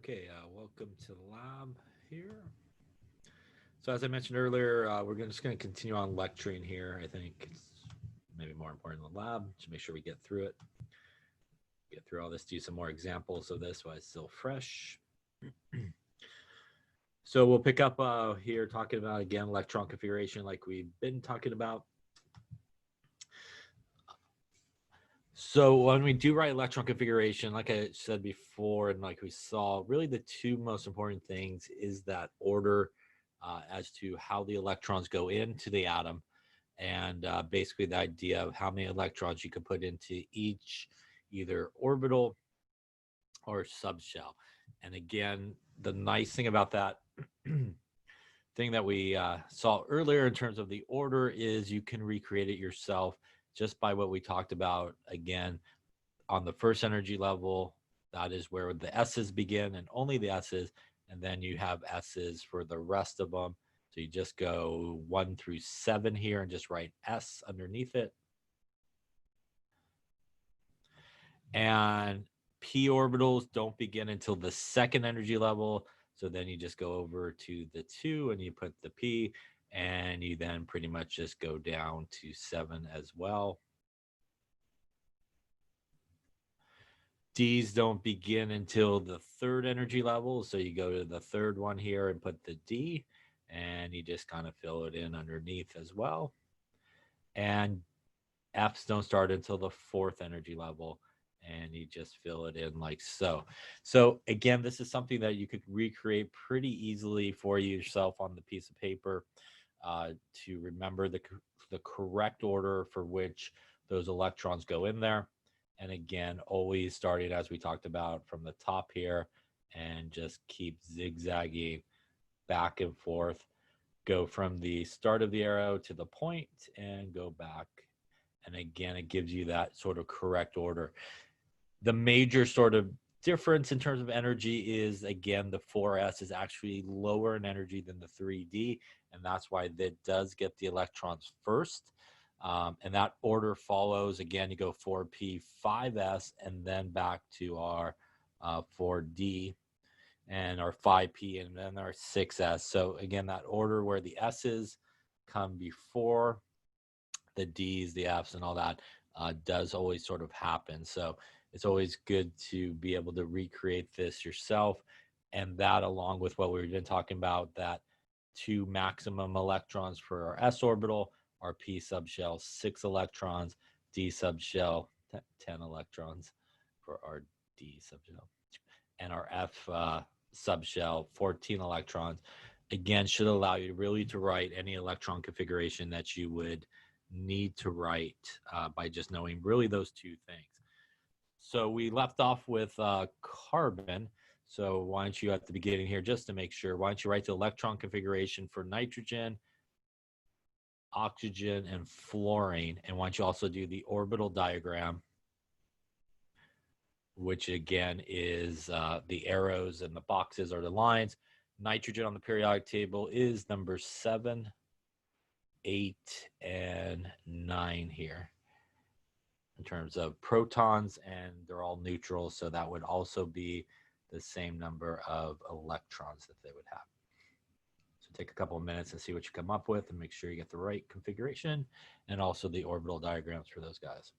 Okay, welcome to the lab here. So as I mentioned earlier, we're just going to continue on lecturing here. I think it's maybe more important than the lab to make sure we get through it. Get through all this, do some more examples of this while it's still fresh. So we'll pick up here talking about, again, electron configuration like we've been talking about. So when we do write electron configuration, like I said before, and like we saw, really the two most important things is that order as to how the electrons go into the atom, and basically the idea of how many electrons you can put into each either orbital or subshell. And again, the nice thing about that thing that we saw earlier in terms of the order is you can recreate it yourself just by what we talked about. Again, on the first energy level, that is where the S's begin and only the S's, and then you have S's for the rest of them. So you just go 1 through 7 here and just write S underneath it. And P orbitals don't begin until the second energy level. So then you just go over to the 2 and you put the P, and you then pretty much just go down to 7 as well. D's don't begin until the third energy level. So you go to the third one here and put the D, and you just kind of fill it in underneath as well. And F's don't start until the fourth energy level, and you just fill it in like so. So again, this is something that you could recreate pretty easily for yourself on the piece of paper to remember the correct order for which those electrons go in there. And again, always starting, as we talked about, from the top here, and just keep zigzagging back and forth. Go from the start of the arrow to the point and go back. And again, it gives you that sort of correct order. The major sort of difference in terms of energy is, again, the 4s is actually lower in energy than the 3d, and that's why that does get the electrons first. And that order follows, again, you go 4p, 5s, and then back to our 4d and our 5p, and then our 6s. So again, that order where the s's come before the d's, the f's, and all that does always sort of happen. So it's always good to be able to recreate this yourself. And that, along with what we've been talking about, that 2 maximum electrons for our s orbital, our p subshell 6 electrons, d subshell 10 electrons for our d subshell, and our f subshell 14 electrons. Again, should allow you really to write any electron configuration that you would need to write by just knowing really those two things. So we left off with carbon. So why don't you, at the beginning here, just to make sure, why don't you write the electron configuration for nitrogen, oxygen, and fluorine, and why don't you also do the orbital diagram, which again is the arrows and the boxes are the lines. Nitrogen on the periodic table is number 7, 8, and 9 here in terms of protons, and they're all neutral, so that would also be the same number of electrons that they would have. So take a couple of minutes and see what you come up with, and make sure you get the right configuration, and also the orbital diagrams for those guys.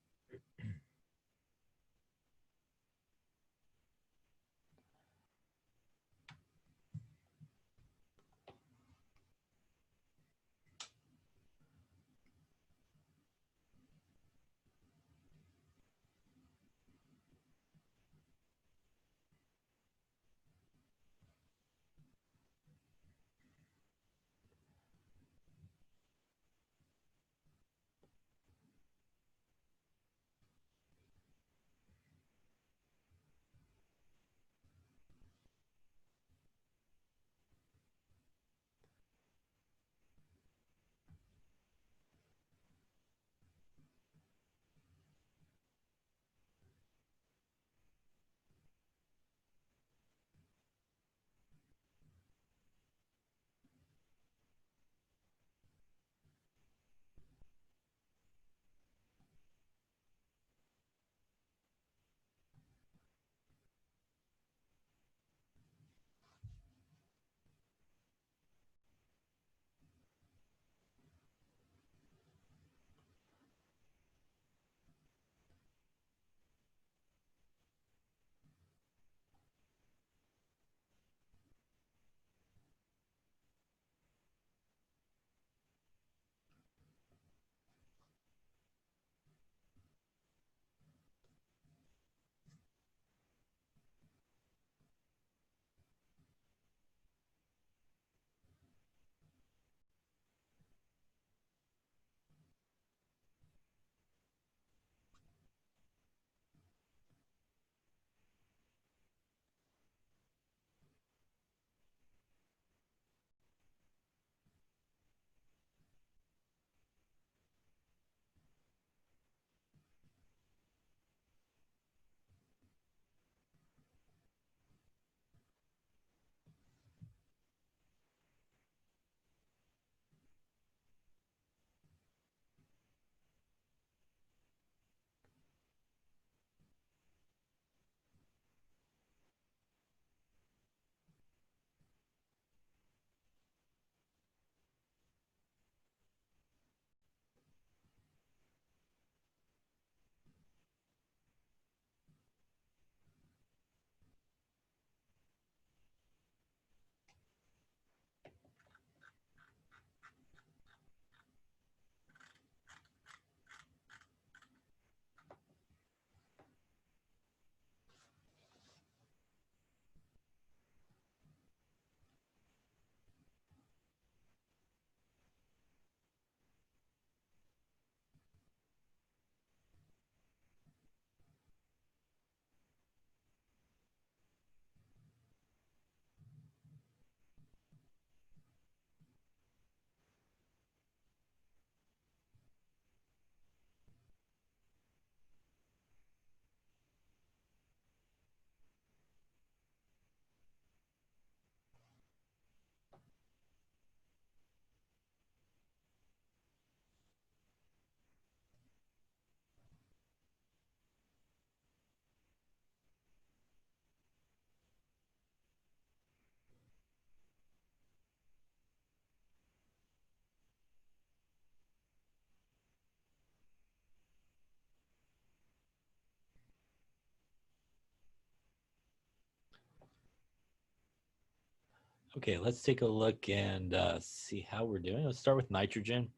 Okay, let's take a look and see how we're doing. Let's start with nitrogen.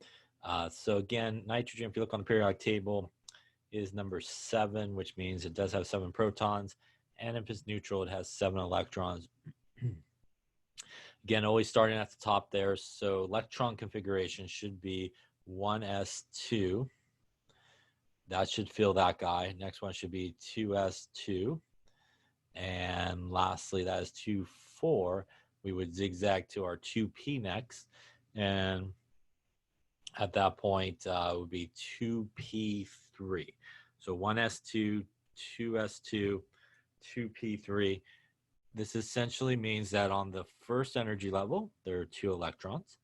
So again, nitrogen, if you look on the periodic table, is number 7, which means it does have 7 protons. And if it's neutral, it has 7 electrons. Again, always starting at the top there. So electron configuration should be 1s2. That should fill that guy. Next one should be 2s2. And lastly, that is 2, 4. We would zigzag to our 2p next. And at that point, it would be 2p3. So 1s2, 2s2, 2p3. This essentially means that on the first energy level, there are 2 electrons.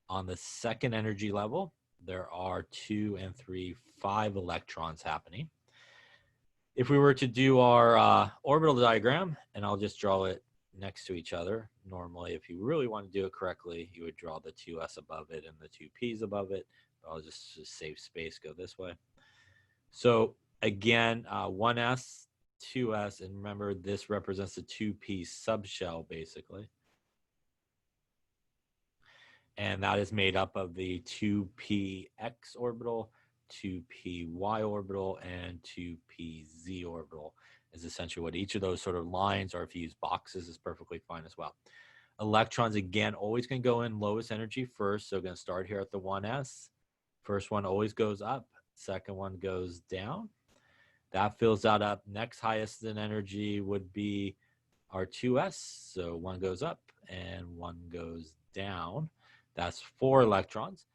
On the second energy level, there are 2 and 3, 5 electrons happening. If we were to do our orbital diagram, and I'll just draw it next to each other. Normally, if you really want to do it correctly, you would draw the 2s above it and the 2p's above it. But I'll just save space, go this way. So again, 1s, 2s, and remember this represents the 2p subshell, basically. And that is made up of the 2px orbital, 2py orbital, and 2pz orbital is essentially what each of those sort of lines, or if you use boxes, is perfectly fine as well. Electrons, again, always going to go in lowest energy first. So going to start here at the 1s. First one always goes up. Second one goes down. That fills that up. Next highest in energy would be our 2s. So one goes up and one goes down. That's 4 electrons.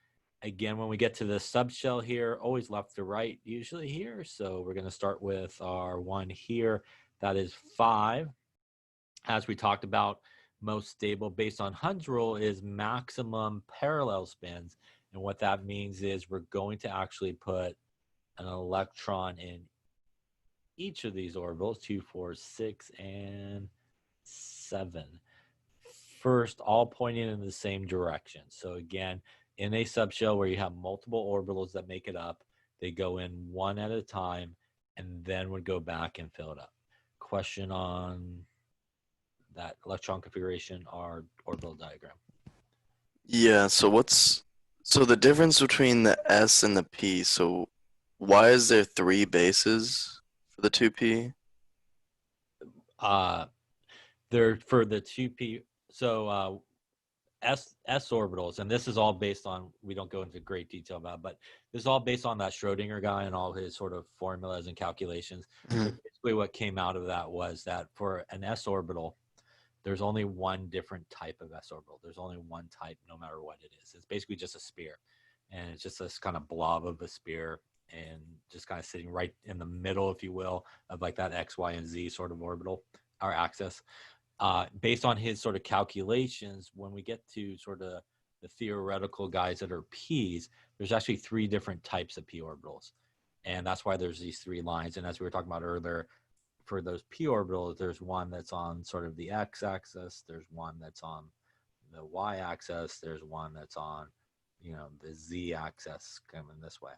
Again, when we get to the subshell here, always left to right, usually here. So we're going to start with our one here. That is 5. As we talked about, most stable based on Hund's rule is maximum parallel spins. And what that means is we're going to actually put an electron in each of these orbitals, 2, 4, 6, and 7. First, all pointing in the same direction. So again, in a subshell where you have multiple orbitals that make it up, they go in one at a time and then would go back and fill it up. Question on that electron configuration or orbital diagram? Yeah, so the difference between the S and the P, so why is there 3 bases for the 2P? They're for the 2p. So S orbitals, and this is all based on, we don't go into great detail about, but this is all based on that Schrodinger guy and all his sort of formulas and calculations. So basically what came out of that was that for an S orbital, there's only one different type of S orbital. There's only one type no matter what it is. It's basically just a sphere. And it's just this kind of blob of a sphere and just kind of sitting right in the middle, if you will, of like that X, Y, and Z sort of orbital, our axis. Based on his sort of calculations, when we get to sort of the theoretical guys that are P's, there's actually 3 different types of P orbitals. And that's why there's these 3 lines. And as we were talking about earlier, for those P orbitals, there's one that's on sort of the X axis, there's one that's on the Y axis, there's one that's on, the Z axis coming this way.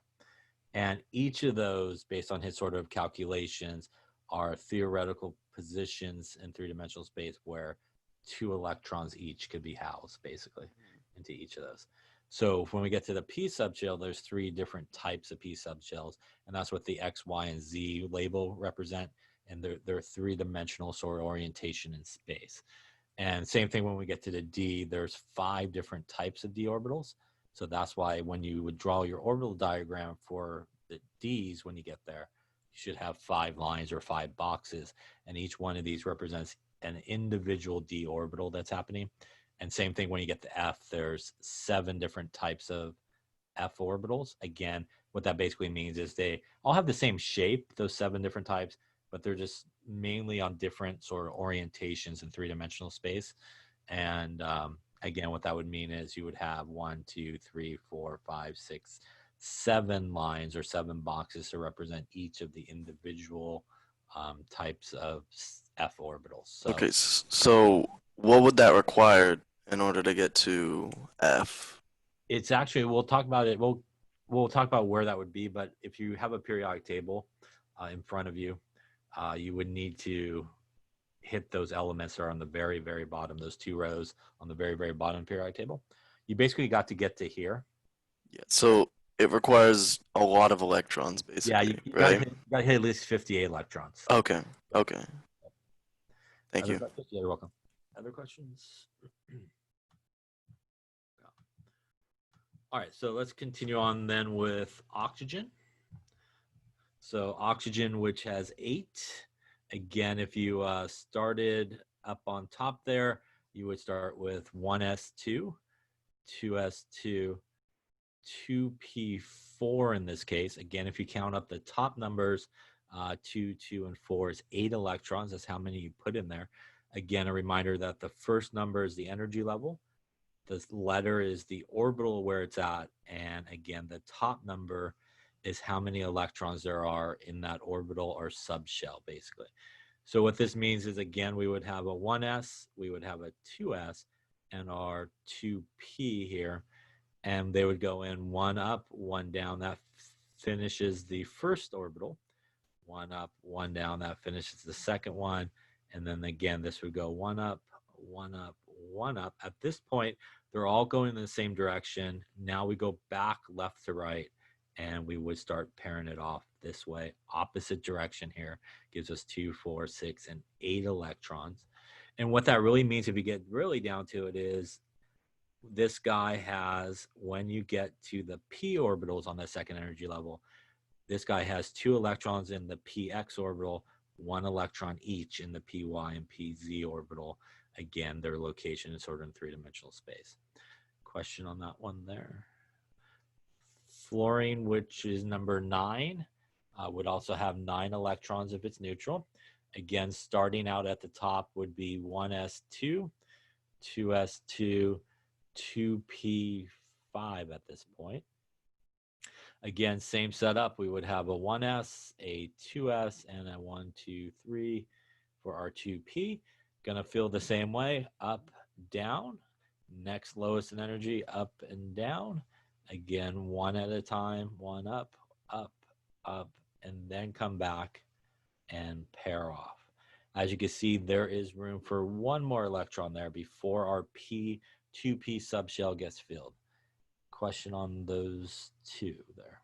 And each of those, based on his sort of calculations, are theoretical positions in 3-dimensional space where 2 electrons each could be housed, basically, into each of those. So when we get to the P subshell, there's 3 different types of P subshells, and that's what the X, Y, and Z label represent. And they're 3-dimensional sort of orientation in space. And same thing when we get to the D, there's 5 different types of D orbitals. So that's why when you would draw your orbital diagram for the Ds, when you get there, you should have 5 lines or 5 boxes. And each one of these represents an individual D orbital that's happening. And same thing when you get to F, there's 7 different types of F orbitals. Again, what that basically means is they all have the same shape, those 7 different types, but they're just mainly on different sort of orientations in 3-dimensional space. And again, what that would mean is you would have 1, 2, 3, 4, 5, 6, 7 lines or 7 boxes to represent each of the individual types of F orbitals. So, Okay, so what would that require in order to get to F? it's actually, we'll talk about it. We'll talk about where that would be. But if you have a periodic table in front of you, you would need to hit those elements that are on the very, very bottom, those 2 rows on the very, very bottom periodic table. You basically got to get to here. Yeah. So it requires a lot of electrons, Yeah, basically, you right? gotta hit at least 58 electrons. Okay. Okay. Thank Other you. questions? Yeah, you're welcome. Other questions? All right, so let's continue on then with oxygen. So oxygen, which has 8. Again, if you started up on top there, you would start with 1s2, 2s2, 2p4 in this case. Again, if you count up the top numbers, 2, 2, and 4 is 8 electrons. That's how many you put in there. Again, a reminder that the first number is the energy level. The letter is the orbital where it's at. And again, the top number is how many electrons there are in that orbital or subshell, basically. So what this means is, again, we would have a 1s, we would have a 2s, and our 2p here. And they would go in 1 up, 1 down. That finishes the first orbital. 1 up, 1 down. That finishes the second one. And then again, this would go 1 up, 1 up, 1 up. At this point, they're all going in the same direction. Now we go back left to right, and we would start pairing it off this way. Opposite direction here gives us 2, 4, 6, and 8 electrons. And what that really means, if you get really down to it, is this guy has, when you get to the p orbitals on the second energy level, this guy has 2 electrons in the px orbital, 1 electron each in the py and pz orbital. Again, their location is sort of in 3-dimensional space. Question on that one there. Fluorine, which is number 9, would also have 9 electrons if it's neutral. Again, starting out at the top would be 1s2, 2s2, 2p5 at this point. Again, same setup. We would have a 1s, a 2s, and a 1, 2, 3 for our 2p. Gonna feel the same way, up, down. Next lowest in energy, up and down. Again, one at a time, 1 up, up, up, and then come back and pair off. As you can see, there is room for 1 more electron there before our 2p subshell gets filled. Question on those 2 there.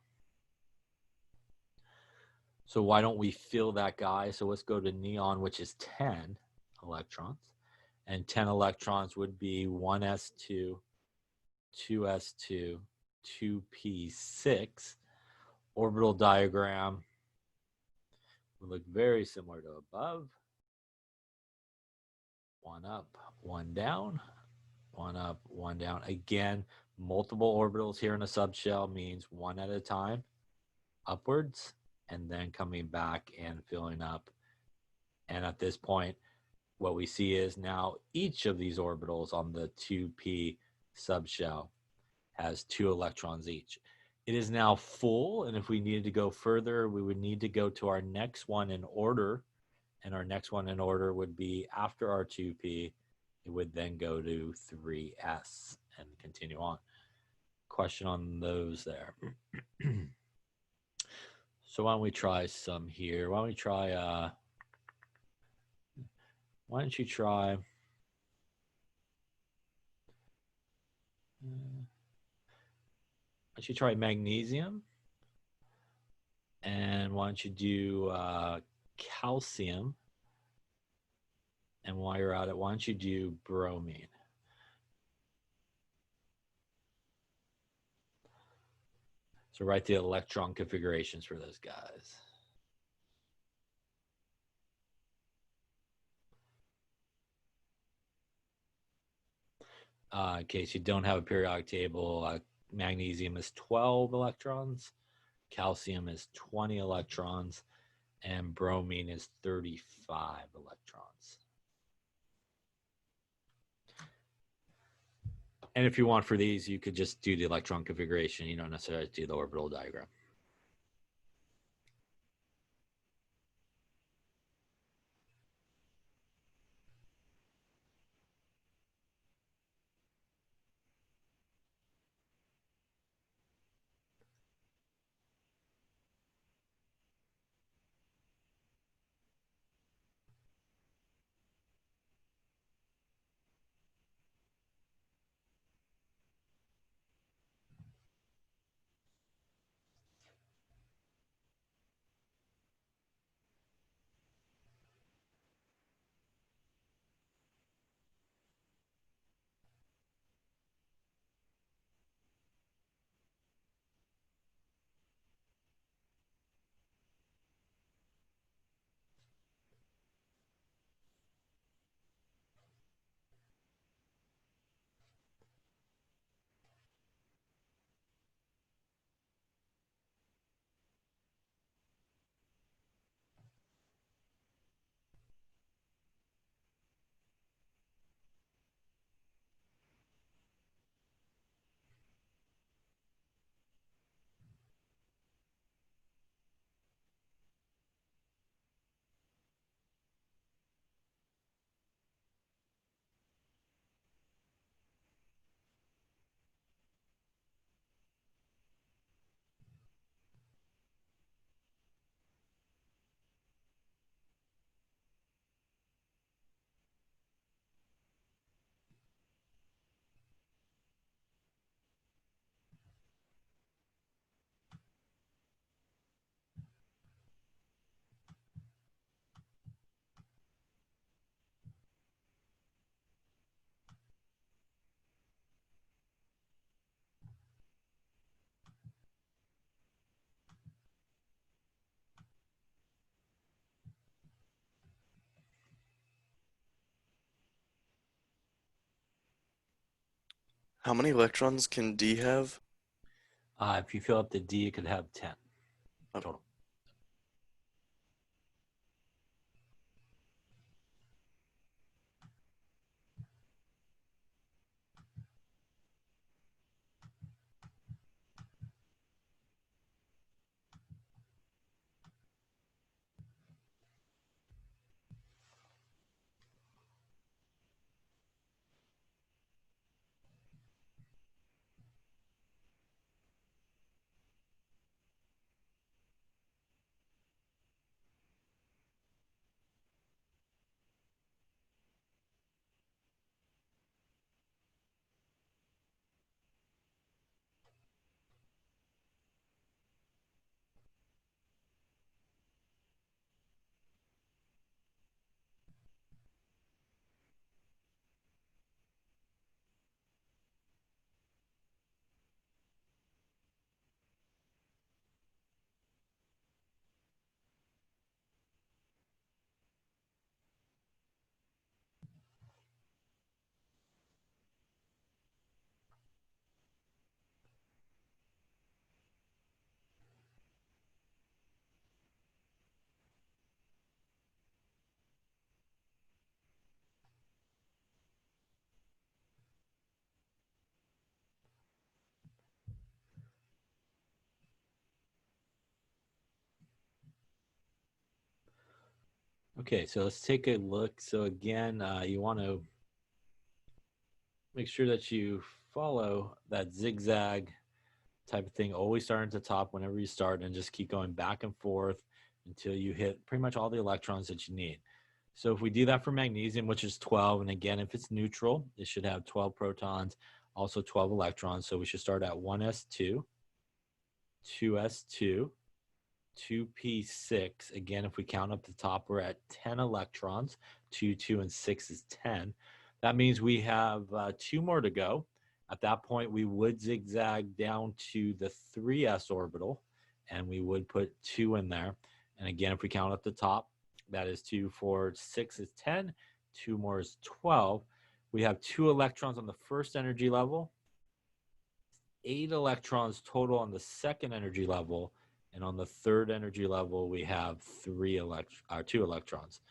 So why don't we fill that guy? So let's go to neon, which is 10 electrons. And 10 electrons would be 1s2, 2s2, 2p6. Orbital diagram would look very similar to above. 1 up, 1 down, 1 up, 1 down. Again, multiple orbitals here in a subshell means 1 at a time, upwards, and then coming back and filling up. And at this point, what we see is now each of these orbitals on the 2p subshell has 2 electrons each. It is now full, and if we needed to go further, we would need to go to our next one in order, and our next one in order would be after our 2p. It would then go to 3s and continue on. Question on those there. So why don't we try some here? Why don't you try magnesium? And why don't you do calcium? And while you're at it, why don't you do bromine? So write the electron configurations for those guys. In case you don't have a periodic table, magnesium is 12 electrons, calcium is 20 electrons, and bromine is 35 electrons. And if you want for these, you could just do the electron configuration. You don't necessarily do the orbital diagram. How many electrons can D have? If you fill up the D, it could have 10 total. Okay, so let's take a look. So again, you want to make sure that you follow that zigzag type of thing. Always start at the top whenever you start and just keep going back and forth until you hit pretty much all the electrons that you need. So if we do that for magnesium, which is 12, and again, if it's neutral, it should have 12 protons, also 12 electrons. So we should start at 1s2, 2s2, 2p6. Again, if we count up the top, we're at 10 electrons. 2, 2, and 6 is 10. That means we have 2 more to go. At that point, we would zigzag down to the 3s orbital, and we would put 2 in there. And again, if we count up the top, that is 2, 4, 6 is 10. 2 more is 12. We have 2 electrons on the first energy level, 8 electrons total on the second energy level, and on the third energy level, we have 2 electrons.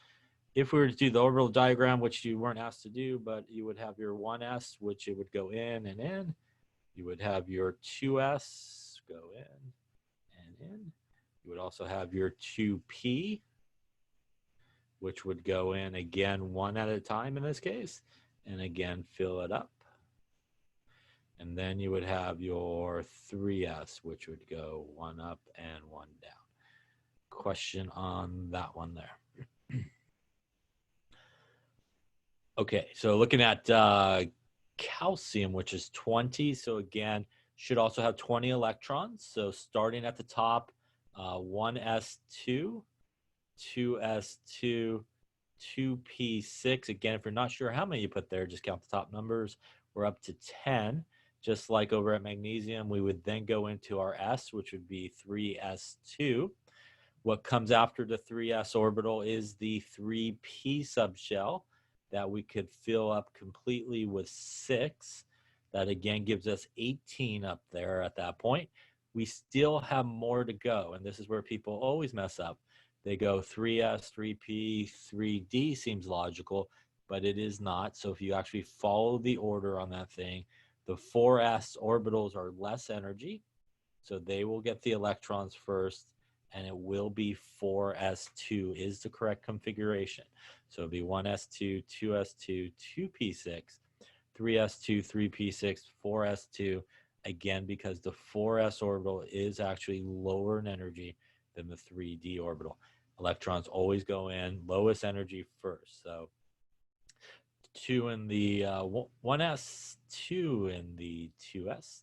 If we were to do the orbital diagram, which you weren't asked to do, but you would have your 1s, which it would go in and in. You would have your 2s go in and in. You would also have your 2p, which would go in again one at a time in this case, and again fill it up. And then you would have your 3s, which would go one up and one down. Question on that one there. Okay, so looking at calcium, which is 20. So again, should also have 20 electrons. So starting at the top, 1s2, 2s2, 2p6. Again, if you're not sure how many you put there, just count the top numbers. We're up to 10. Just like over at magnesium, we would then go into our s, which would be 3s2. What comes after the 3s orbital is the 3p subshell that we could fill up completely with 6. That again gives us 18 up there at that point. We still have more to go, and this is where people always mess up. They go 3s, 3p, 3d seems logical, but it is not. So if you actually follow the order on that thing, the 4s orbitals are less energy, so they will get the electrons first, and it will be 4s2 is the correct configuration. So it'll be 1s2, 2s2, 2p6, 3s2, 3p6, 4s2, again, because the 4s orbital is actually lower in energy than the 3d orbital. Electrons always go in lowest energy first. So 2 in the 1s, 2 in the 2s,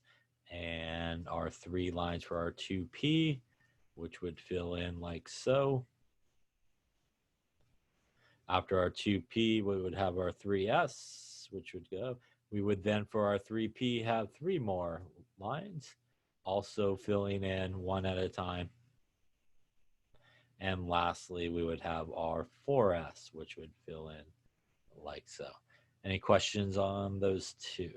and our 3 lines for our 2p, which would fill in like so. After our 2p, we would have our 3s, which would go. We would then, for our 3p, have 3 more lines, also filling in one at a time. And lastly, we would have our 4s, which would fill in like so. Any questions on those two?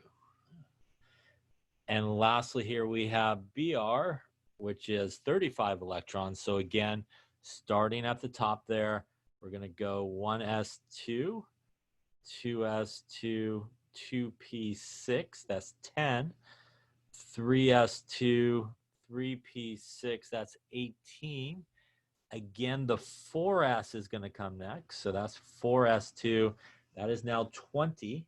And lastly here we have Br, which is 35 electrons. So again, starting at the top there, we're going to go 1s2, 2s2, 2p6, that's 10, 3s2, 3p6, that's 18. Again, the 4s is going to come next. So that's 4s2. That is now 20.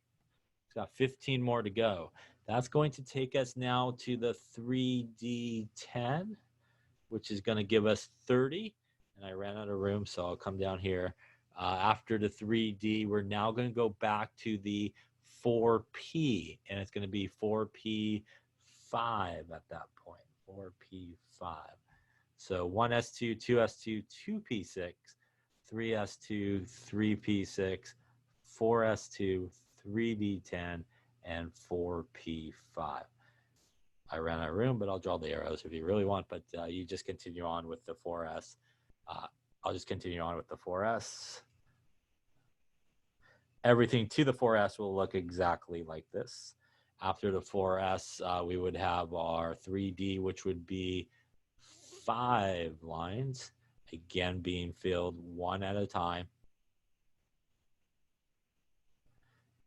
It's got 15 more to go. That's going to take us now to the 3d10, which is going to give us 30. And I ran out of room, so I'll come down here. After the 3D, we're now going to go back to the 4p, and it's going to be 4p5 at that point, 4p5. So 1s2, 2s2, 2p6, 3s2, 3p6, 4s2, 3d10, and 4p5. I ran out of room, but I'll draw the arrows if you really want, but you just continue on with the 4s. I'll just continue on with the 4s. Everything to the 4s will look exactly like this. After the 4s, we would have our 3d, which would be 5 lines, again being filled one at a time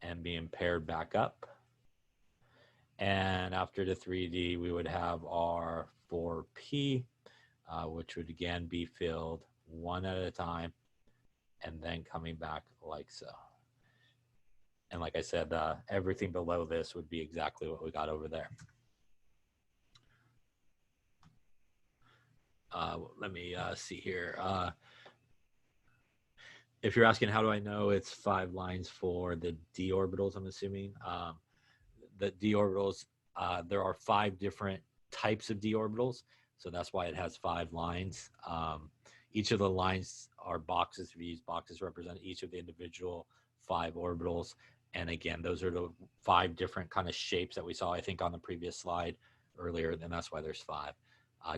and being paired back up. And after the 3D, we would have our 4P, which would again be filled one at a time and then coming back like so. And like I said, everything below this would be exactly what we got over there. Let me see here. If you're asking how do I know it's 5 lines for the d orbitals, I'm assuming. The d orbitals, there are 5 different types of d orbitals, so that's why it has 5 lines. Each of the lines are boxes. These boxes represent each of the individual 5 orbitals. And again, those are the 5 different kind of shapes that we saw, I think, on the previous slide earlier, and that's why there's 5.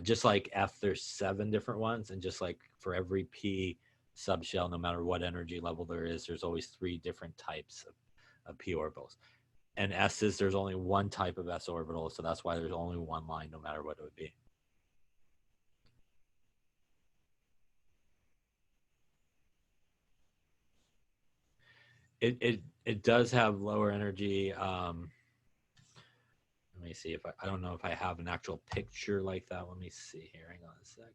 Just like F, there's 7 different ones, and just like for every P subshell, no matter what energy level there is, there's always 3 different types of P orbitals. And S's, there's only 1 type of S orbital, so that's why there's only 1 line, no matter what it would be. It does have lower energy. Let me see if I don't know if I have an actual picture like that. Let me see here. Hang on a sec.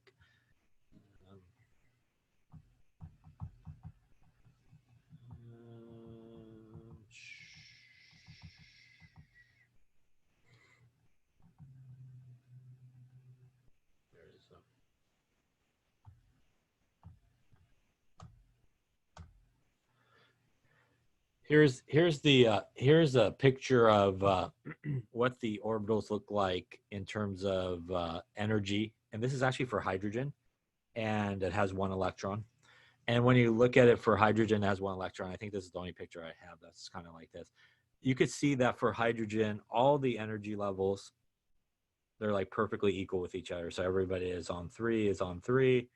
Here's a picture of what the orbitals look like in terms of energy, and this is actually for hydrogen, and it has 1 electron. And when you look at it for hydrogen, it has 1 electron. I think this is the only picture I have that's kind of like this. You could see that for hydrogen, all the energy levels, they're like perfectly equal with each other. So everybody is on 3 is on 3.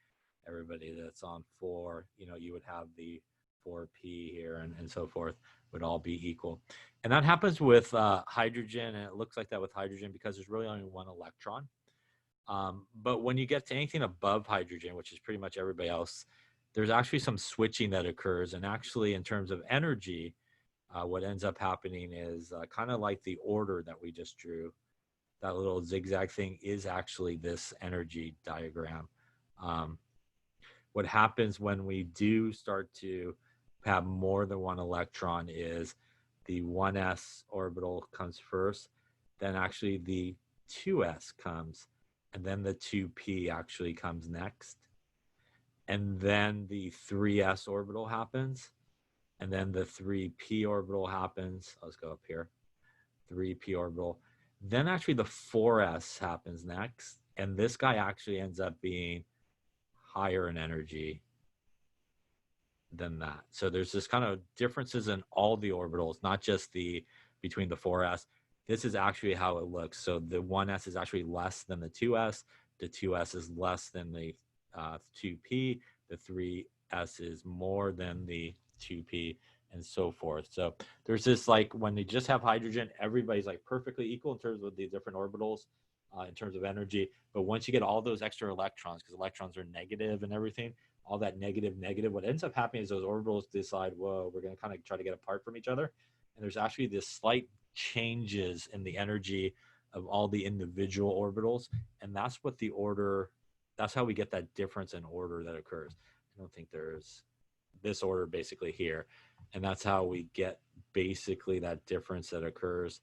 Everybody that's on 4, you would have the 4p here and so forth would all be equal. And that happens with hydrogen, and it looks like that with hydrogen because there's really only 1 electron. But when you get to anything above hydrogen, which is pretty much everybody else, there's actually some switching that occurs. And actually, in terms of energy, what ends up happening is kind of like the order that we just drew. That little zigzag thing is actually this energy diagram. What happens when we do start to have more than 1 electron is the 1s orbital comes first, then actually the 2s comes, and then the 2p actually comes next. And then the 3s orbital happens, and then the 3p orbital happens. Let's go up here. 3p orbital. Then actually the 4s happens next, and this guy actually ends up being higher in energy than that. So there's this kind of differences in all the orbitals, not just between the 4s. This is actually how it looks. So the 1s is actually less than the 2s. The 2s is less than the 2p. The 3s is more than the 2p, and so forth. So there's this, like, when they just have hydrogen, everybody's like perfectly equal in terms of the different orbitals, in terms of energy. But once you get all those extra electrons, because electrons are negative and everything, all that negative, what ends up happening is those orbitals decide, whoa, we're going to kind of try to get apart from each other. And there's actually this slight changes in the energy of all the individual orbitals. And that's what the order, that's how we get that difference in order that occurs. I don't think there's this order basically here. And that's how we get basically that difference that occurs,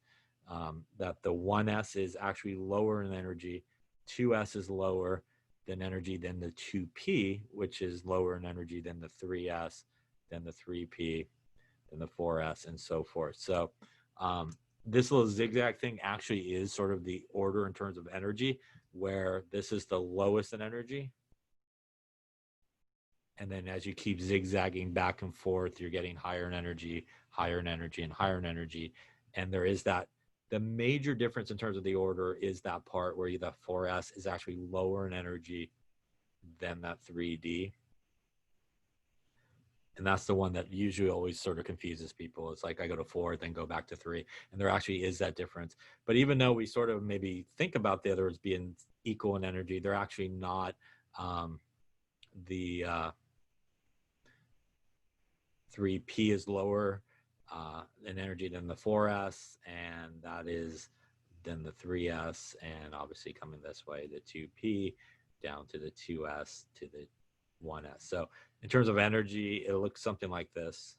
that the 1s is actually lower in energy, 2s is lower than energy than the 2p, which is lower in energy than the 3s, than the 3p, than the 4s, and so forth. So this little zigzag thing actually is sort of the order in terms of energy, where this is the lowest in energy. And then as you keep zigzagging back and forth, you're getting higher in energy, higher in energy, and higher in energy. And there is that, the major difference in terms of the order is that part where the 4s is actually lower in energy than that 3d. And that's the one that usually always sort of confuses people. It's like I go to 4, then go back to 3. And there actually is that difference. But even though we sort of maybe think about the others being equal in energy, they're actually not. The 3p is lower in energy than the 4s, and that is than the 3s, and obviously coming this way, the 2p down to the 2s to the 1s. So in terms of energy, it looks something like this.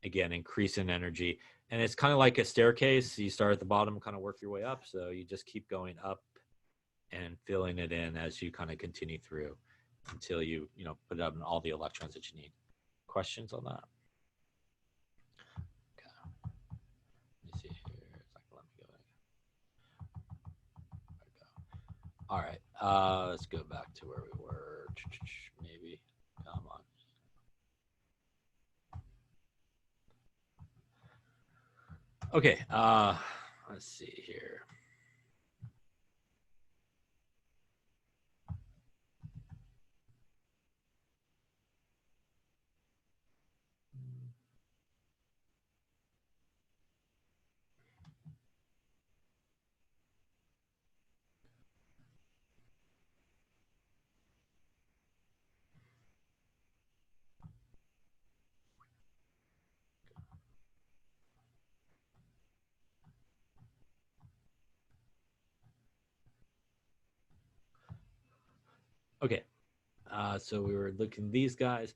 Again, increase in energy. And it's kind of like a staircase. You start at the bottom, kind of work your way up. So you just keep going up and filling it in as you kind of continue through until you put up all the electrons that you need. Questions on that? Okay. Let me see here. It's not gonna let me go. There we go. All right. Let's go back to where we were. Maybe. Come on. Okay. Let's see here. Okay. So we were looking at these guys.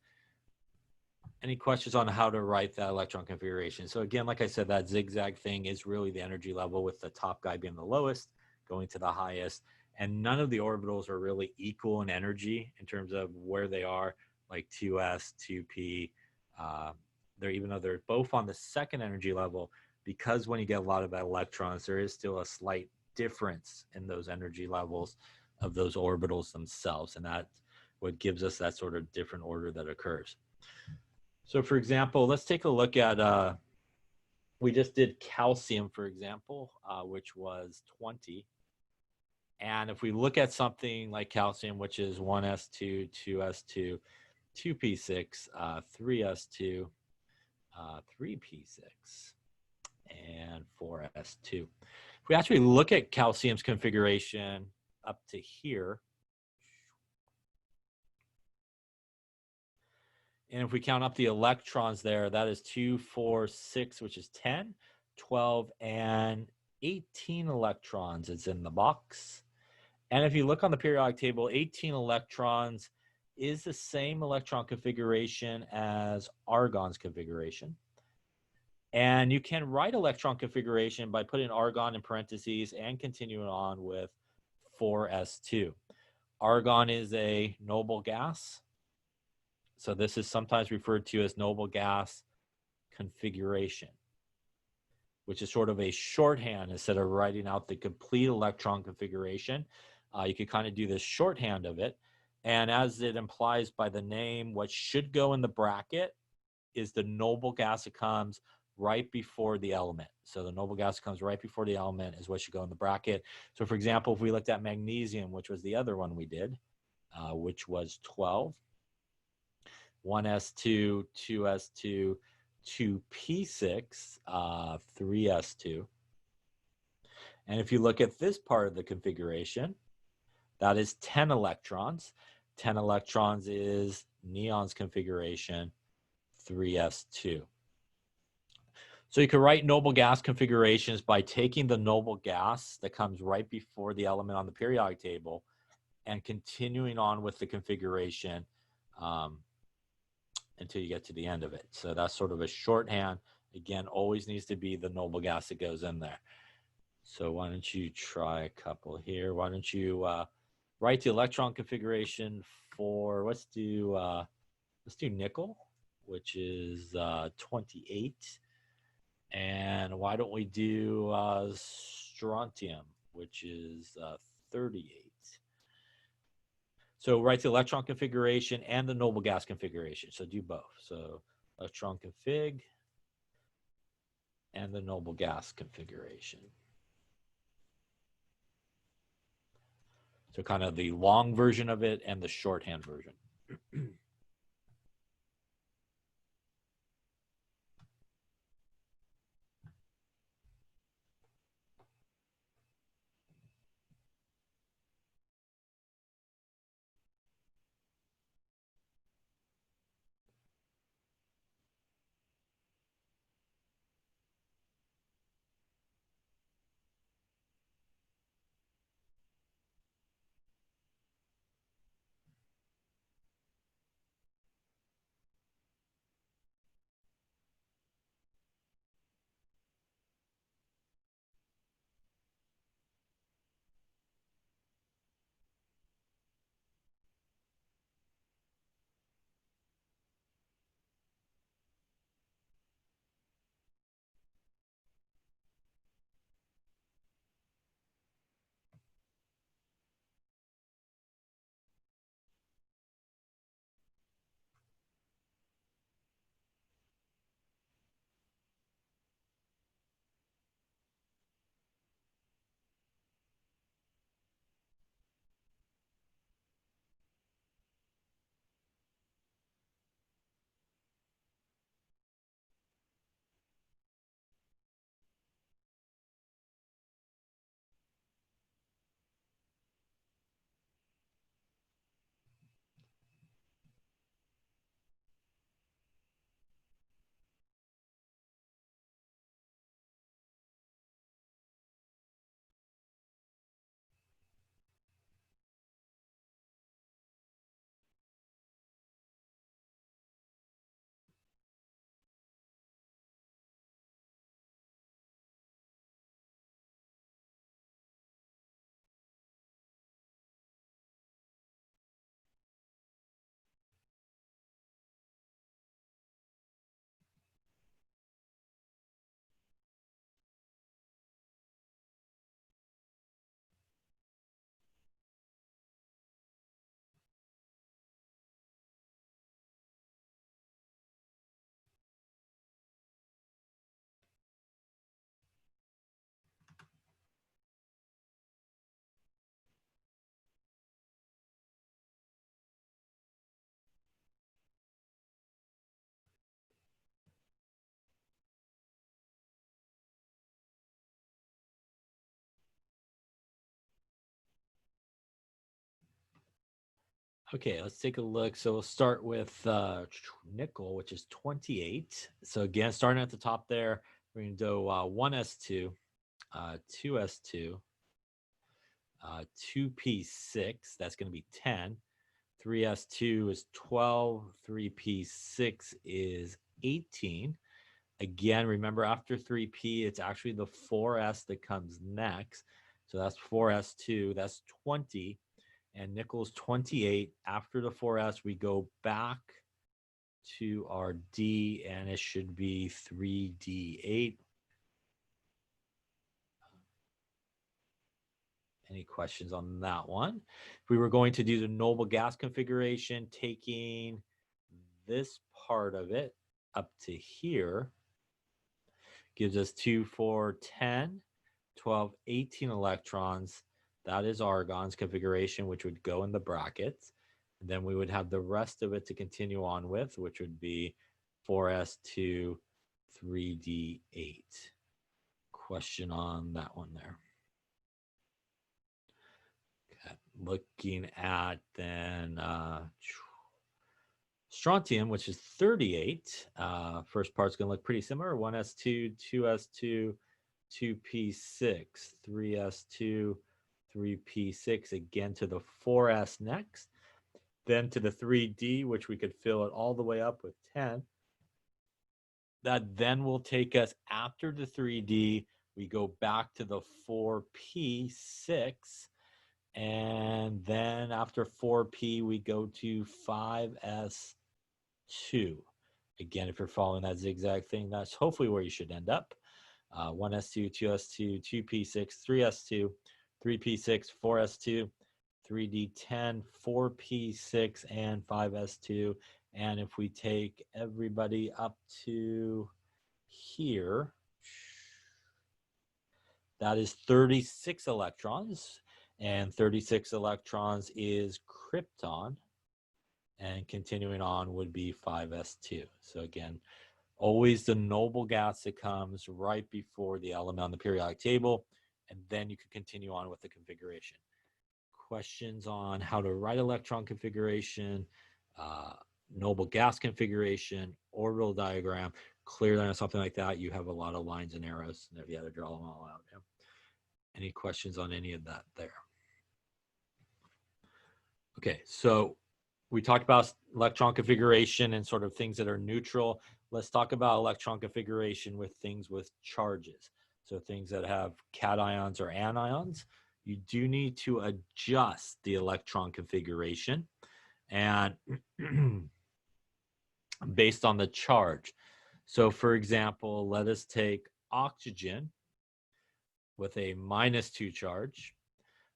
Any questions on how to write that electron configuration? So again, like I said, that zigzag thing is really the energy level, with the top guy being the lowest, going to the highest. And none of the orbitals are really equal in energy in terms of where they are, like 2s, 2p. Even though they're both on the second energy level, because when you get a lot of electrons, there is still a slight difference in those energy levels of those orbitals themselves. And that's what gives us that sort of different order that occurs. So for example, let's take a look at, we just did calcium, for example, which was 20. And if we look at something like calcium, which is 1s2, 2s2, 2p6, 3s2, 3p6, and 4s2. If we actually look at calcium's configuration up to here, and if we count up the electrons there, that is 2, 4, 6, which is 10, 12, and 18 electrons is in the box. And if you look on the periodic table, 18 electrons is the same electron configuration as argon's configuration. And you can write electron configuration by putting argon in parentheses and continuing on with 4s2. Argon is a noble gas. So this is sometimes referred to as noble gas configuration, which is sort of a shorthand. Instead of writing out the complete electron configuration, you could kind of do this shorthand of it. And as it implies by the name, what should go in the bracket is the noble gas that comes right before the element. So the noble gas that comes right before the element is what should go in the bracket. So for example, if we looked at magnesium, which was the other one we did, which was 12, 1s2, 2s2, 2p6, 3s2. And if you look at this part of the configuration, that is 10 electrons. 10 electrons is neon's configuration, 3s2. So you can write noble gas configurations by taking the noble gas that comes right before the element on the periodic table and continuing on with the configuration until you get to the end of it. So that's sort of a shorthand. Again, always needs to be the noble gas that goes in there. So why don't you try a couple here? Why don't you write the electron configuration for, let's do nickel, which is 28. And why don't we do strontium, which is 38. So write the electron configuration and the noble gas configuration. So do both. So electron config and the noble gas configuration. So kind of the long version of it and the shorthand version. Okay, let's take a look. So we'll start with nickel, which is 28. So again, starting at the top there, we're going to do 1s2, 2s2, 2p6. That's going to be 10. 3s2 is 12. 3p6 is 18. Again, remember after 3p, it's actually the 4s that comes next. So that's 4s2. That's 20. And nickel's 28. After the 4s, we go back to our D, and it should be 3d8. Any questions on that one? If we were going to do the noble gas configuration, taking this part of it up to here, gives us 2, 4, 10, 12, 18 electrons. That is argon's configuration, which would go in the brackets. And then we would have the rest of it to continue on with, which would be 4s2, 3d8. Question on that one there. Okay. Looking at then strontium, which is 38. First part's going to look pretty similar. 1s2, 2s2, 2p6, 3s2, 3p6, again to the 4s next. Then to the 3d, which we could fill it all the way up with 10. That then will take us after the 3d. We go back to the 4p6. And then after 4p, we go to 5s2. Again, if you're following that zigzag thing, that's hopefully where you should end up. 1s2, 2s2, 2p6, 3s2, 3p6, 4s2, 3d10, 4p6, and 5s2. And if we take everybody up to here, that is 36 electrons. And 36 electrons is krypton. And continuing on would be 5s2. So again, always the noble gas that comes right before the element on the periodic table. And then you can continue on with the configuration. Questions on how to write electron configuration, noble gas configuration, orbital diagram. Clearly on something like that, you have a lot of lines and arrows. And you have to draw them all out. Yeah. Any questions on any of that there? Okay, so we talked about electron configuration and sort of things that are neutral. Let's talk about electron configuration with things with charges. So things that have cations or anions. You do need to adjust the electron configuration and based on the charge. So for example, let us take oxygen with a -2 charge.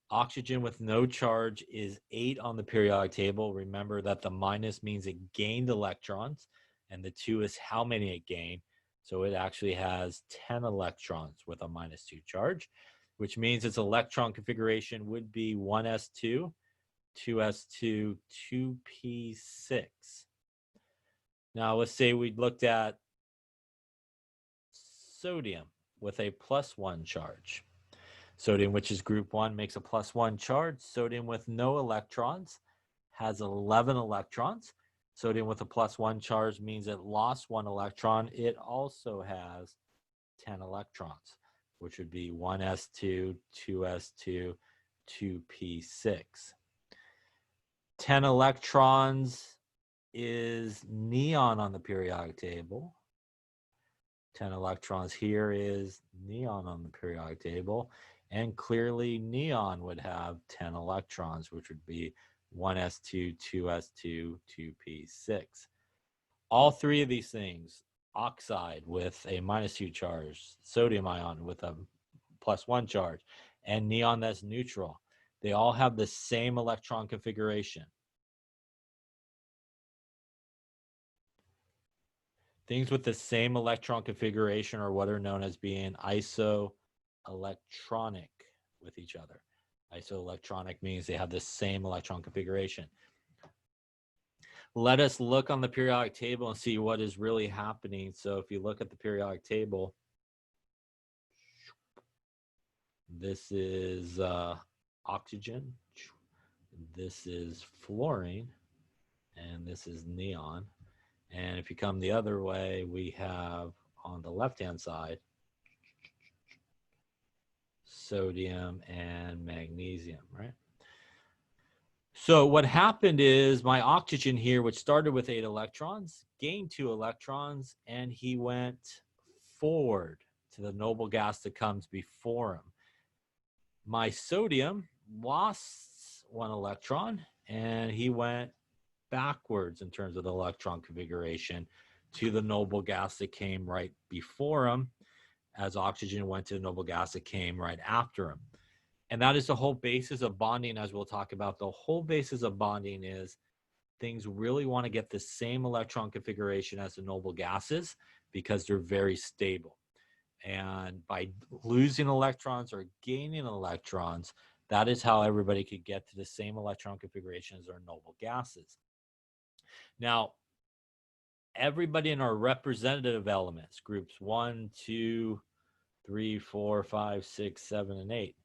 Oxygen with no charge is 8 on the periodic table. Remember that the minus means it gained electrons, and the 2 is how many it gained. So it actually has 10 electrons with a -2 charge, which means its electron configuration would be 1s2, 2s2, 2p6. Now let's say we looked at sodium with a +1 charge. Sodium, which is group 1, makes a +1 charge. Sodium with no electrons has 11 electrons. Sodium with a +1 charge means it lost 1 electron. It also has 10 electrons, which would be 1s2, 2s2, 2p6. 10 electrons is neon on the periodic table. 10 electrons here is neon on the periodic table. And clearly neon would have 10 electrons, which would be 1s2, 2s2, 2p6. All three of these things, oxide with a -2 charge, sodium ion with a +1 charge, and neon that's neutral, they all have the same electron configuration. Things with the same electron configuration are what are known as being isoelectronic with each other. Isoelectronic means they have the same electron configuration. Let us look on the periodic table and see what is really happening. So if you look at the periodic table, this is oxygen, this is fluorine, and this is neon. And if you come the other way, we have on the left-hand side, sodium and magnesium, right? So what happened is my oxygen here, which started with 8 electrons, gained 2 electrons, and he went forward to the noble gas that comes before him. My sodium lost 1 electron, and he went backwards in terms of the electron configuration to the noble gas that came right before him, as oxygen went to the noble gas that came right after him. And that is the whole basis of bonding, as we'll talk about. The whole basis of bonding is things really want to get the same electron configuration as the noble gases because they're very stable. And by losing electrons or gaining electrons, That is how everybody could get to the same electron configuration as our noble gases. Now, everybody in our representative elements, groups 1, 2, 3, 4, 5, 6, 7, and 8.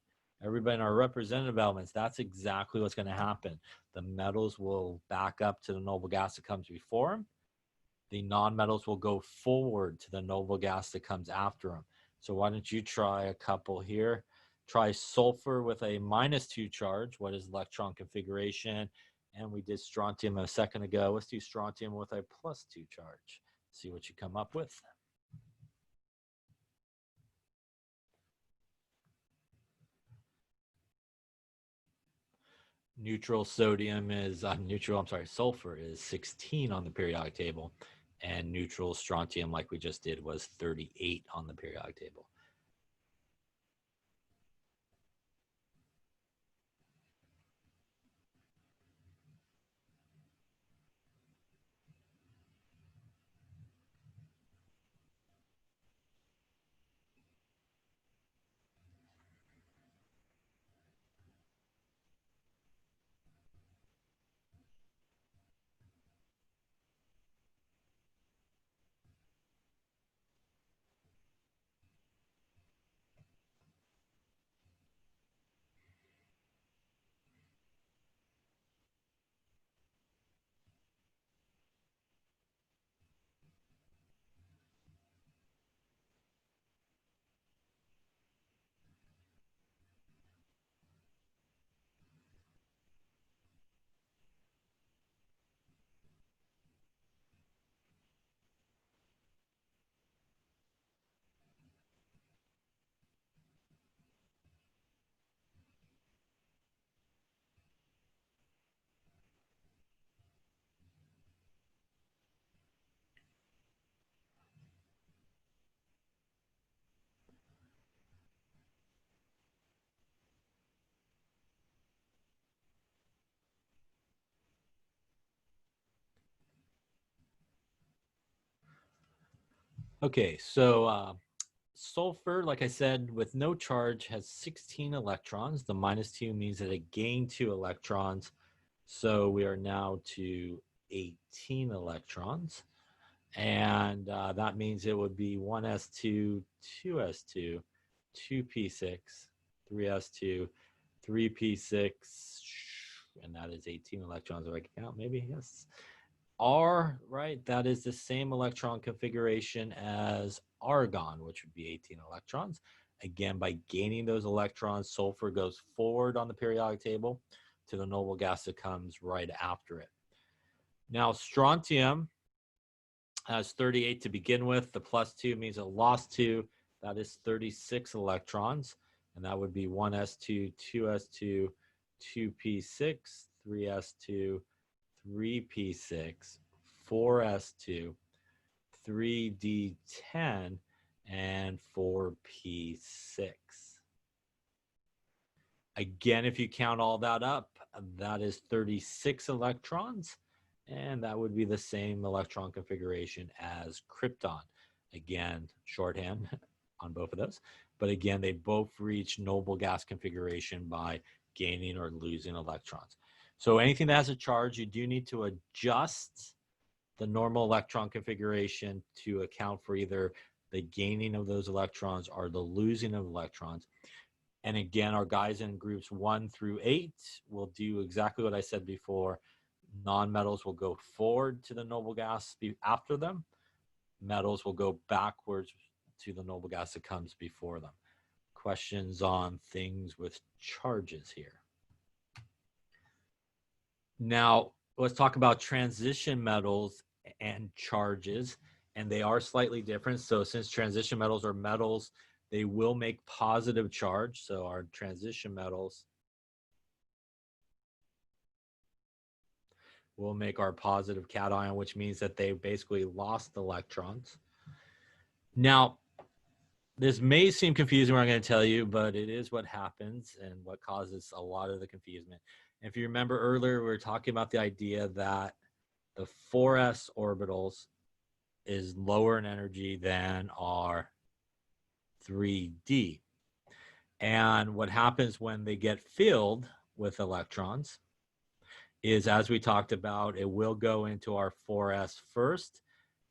Everybody in our representative elements, that's exactly what's going to happen. The metals will back up to the noble gas that comes before them. The non-metals will go forward to the noble gas that comes after them. So why don't you try a couple here? Try sulfur with a -2 charge. What is electron configuration? And we did strontium a second ago. Let's do strontium with a +2 charge. See what you come up with. Sulfur is 16 on the periodic table, and neutral strontium, like we just did, was 38 on the periodic table. Okay, so sulfur, like I said, with no charge, has 16 electrons. The -2 means that it gained 2 electrons. So we are now to 18 electrons. And that means it would be 1s2, 2s2, 2p6, 3s2, 3p6, and that is 18 electrons if I can count, maybe, yes. R, right, that is the same electron configuration as argon, which would be 18 electrons. Again, by gaining those electrons, sulfur goes forward on the periodic table to the noble gas that comes right after it. Now, strontium has 38 to begin with. The +2 means it lost 2. That is 36 electrons. And that would be 1s2, 2s2, 2p6, 3s2, 3p6, 4s2, 3d10, and 4p6. Again, if you count all that up, that is 36 electrons. And that would be the same electron configuration as krypton. Again, shorthand on both of those. But again, they both reach noble gas configuration by gaining or losing electrons. So anything that has a charge, you do need to adjust the normal electron configuration to account for either the gaining of those electrons or the losing of electrons. And again, our guys in groups 1 through 8 will do exactly what I said before. Non-metals will go forward to the noble gas after them. Metals will go backwards to the noble gas that comes before them. Questions on things with charges here. Now, let's talk about transition metals and charges, and they are slightly different. So since transition metals are metals, they will make positive charge. So our transition metals will make our positive cation, which means that they basically lost electrons. Now, this may seem confusing what I'm going to tell you, but it is what happens and what causes a lot of the confusion. If you remember earlier, we were talking about the idea that the 4s orbitals is lower in energy than our 3d. And what happens when they get filled with electrons is, as we talked about, it will go into our 4s first,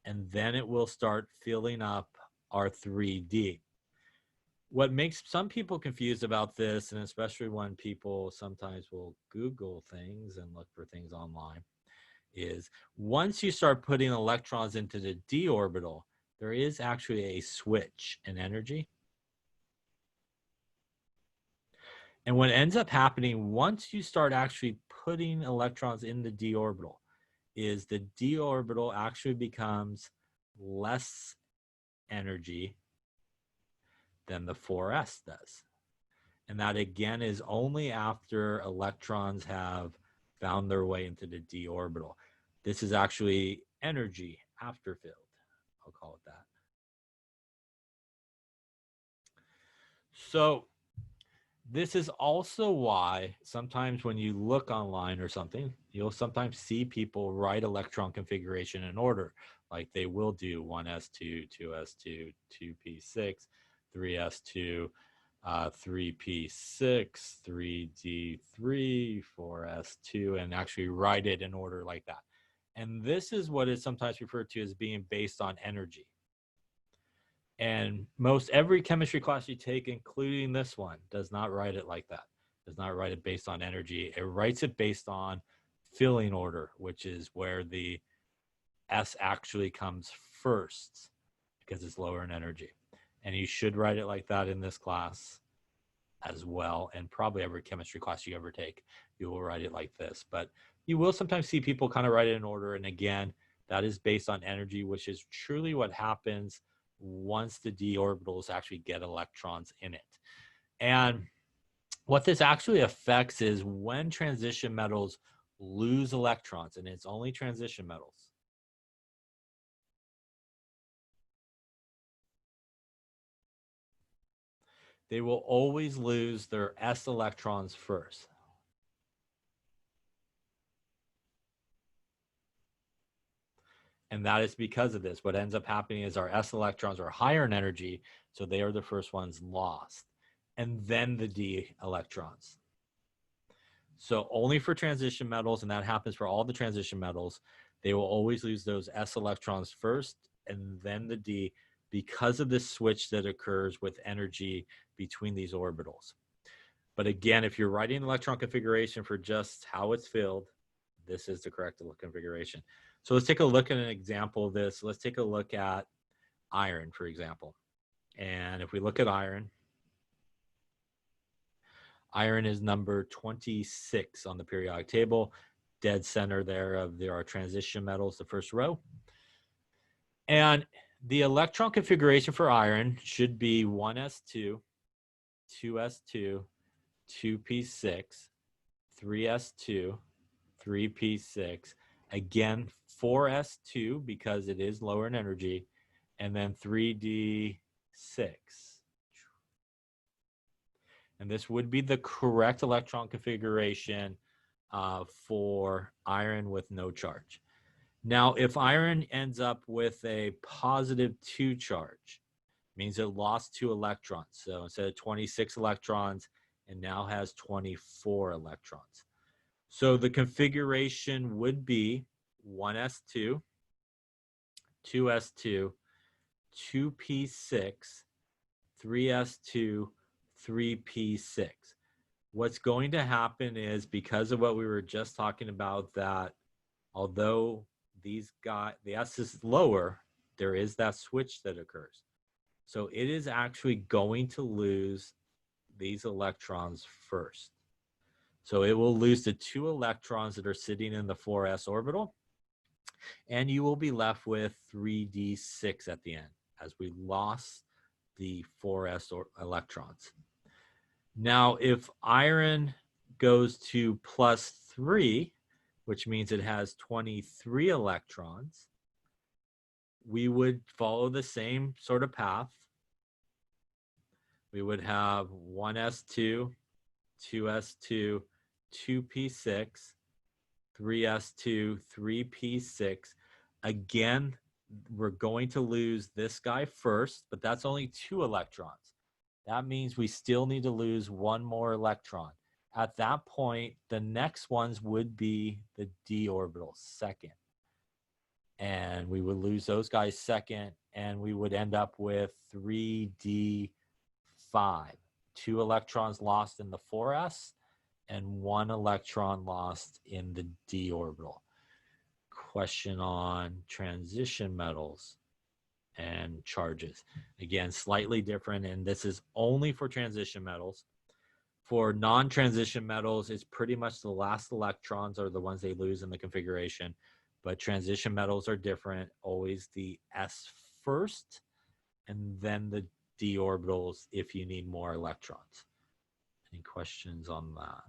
and then it will start filling up our 3d. What makes some people confused about this, and especially when people sometimes will Google things and look for things online, is once you start putting electrons into the d orbital, there is actually a switch in energy. And what ends up happening once you start actually putting electrons in the d orbital is the d orbital actually becomes less energy than the 4s does. And that again is only after electrons have found their way into the d orbital. This is actually energy after filled, I'll call it that. So this is also why sometimes when you look online or something, you'll sometimes see people write electron configuration in order. Like they will do 1s2, 2s2, 2p6, 3s2, 3p6, 3d3, 4s2, and actually write it in order like that. And this is what is sometimes referred to as being based on energy. And most every chemistry class you take, including this one, does not write it like that. Does not write it based on energy. It writes it based on filling order, which is where the S actually comes first because it's lower in energy. And you should write it like that in this class as well. And probably every chemistry class you ever take, you will write it like this. But you will sometimes see people kind of write it in order. And again, that is based on energy, which is truly what happens once the d orbitals actually get electrons in it. And what this actually affects is when transition metals lose electrons, and it's only transition metals, they will always lose their s electrons first. And that is because of this. What ends up happening is our s electrons are higher in energy, so they are the first ones lost. And then the d electrons. So only for transition metals, and that happens for all the transition metals, they will always lose those s electrons first and then the d, because of this switch that occurs with energy between these orbitals. But again, if you're writing electron configuration for just how it's filled, this is the correct configuration. So let's take a look at an example of this. Let's take a look at iron, for example. And if we look at iron, iron is number 26 on the periodic table, dead center there of our transition metals, the first row. And the electron configuration for iron should be 1s2, 2s2, 2p6, 3s2, 3p6, again 4s2 because it is lower in energy, and then 3d6. And this would be the correct electron configuration for iron with no charge. Now, if iron ends up with a positive 2 charge, means it lost 2 electrons. So instead of 26 electrons, it now has 24 electrons. So the configuration would be 1s2, 2s2, 2p6, 3s2, 3p6. What's going to happen is, because of what we were just talking about, that although the S is lower, there is that switch that occurs. So it is actually going to lose these electrons first. So it will lose the 2 electrons that are sitting in the 4s orbital, and you will be left with 3d6 at the end, as we lost the 4s electrons. Now, if iron goes to +3, which means it has 23 electrons, we would follow the same sort of path. We would have 1s2, 2s2, 2p6, 3s2, 3p6. Again, we're going to lose this guy first, but that's only 2 electrons. That means we still need to lose one more electron. At that point, the next ones would be the d orbitals second. And we would lose those guys second, and we would end up with 3d5. 2 electrons lost in the 4s and 1 electron lost in the d orbital. Question on transition metals and charges. Again, slightly different, and this is only for transition metals. For non-transition metals, it's pretty much the last electrons are the ones they lose in the configuration, but transition metals are different, always the s first, and then the d orbitals if you need more electrons. Any questions on that?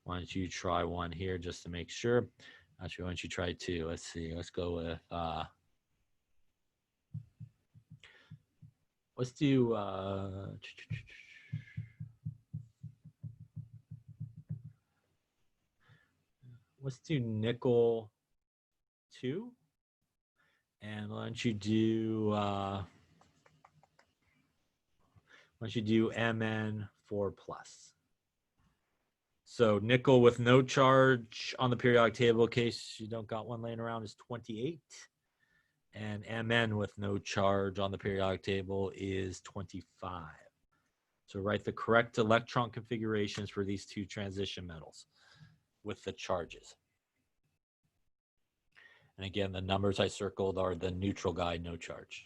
Why don't you try one here just to make sure? Actually, why don't you try two? Let's see. Let's go with let's do let's do nickel 2, and why don't you do Mn 4 plus. So nickel with no charge on the periodic table, in case you don't got one laying around, is 28. And Mn with no charge on the periodic table is 25. So write the correct electron configurations for these two transition metals with the charges. And again, the numbers I circled are the neutral guy, no charge.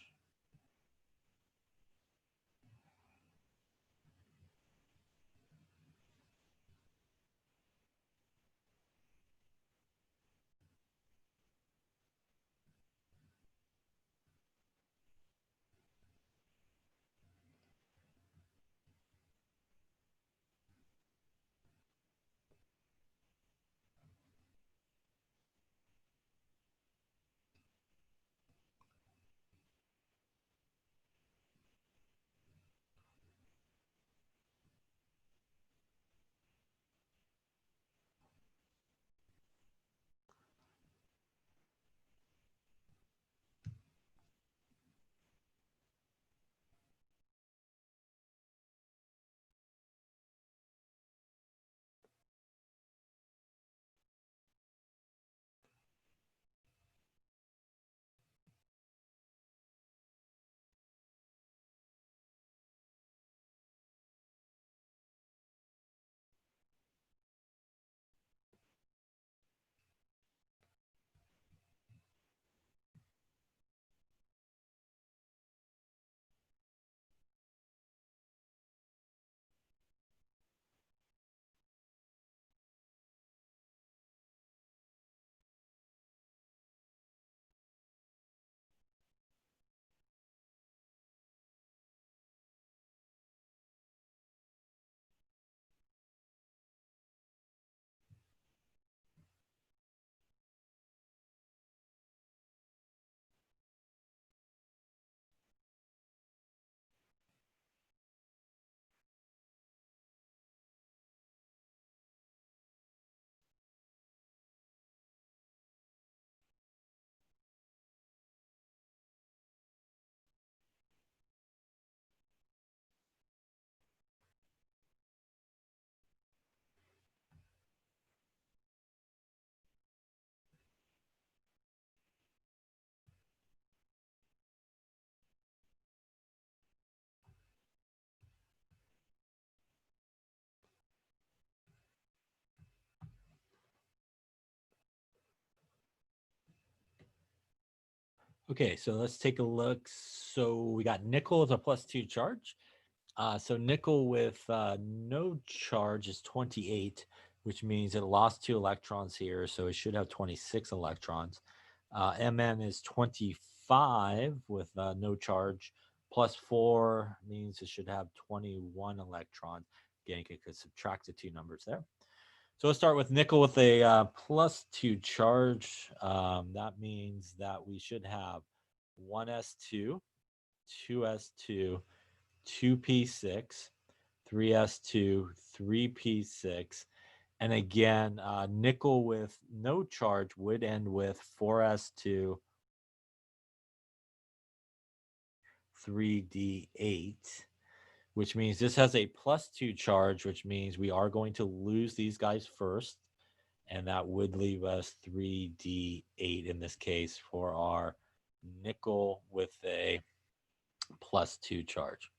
Okay, so let's take a look. So we got nickel with a +2 charge. So nickel with no charge is 28, which means it lost 2 electrons here, so it should have 26 electrons. Mn is 25 with no charge. +4 means it should have 21 electrons. Again, you could subtract the two numbers there. So let's start with nickel with a +2 charge. That means that we should have 1s2, 2s2, 2p6, 3s2, 3p6. And again, nickel with no charge would end with 4s2, 3d8. which means this has a +2 charge, which means we are going to lose these guys first. And that would leave us 3d8 in this case for our nickel with a +2 charge.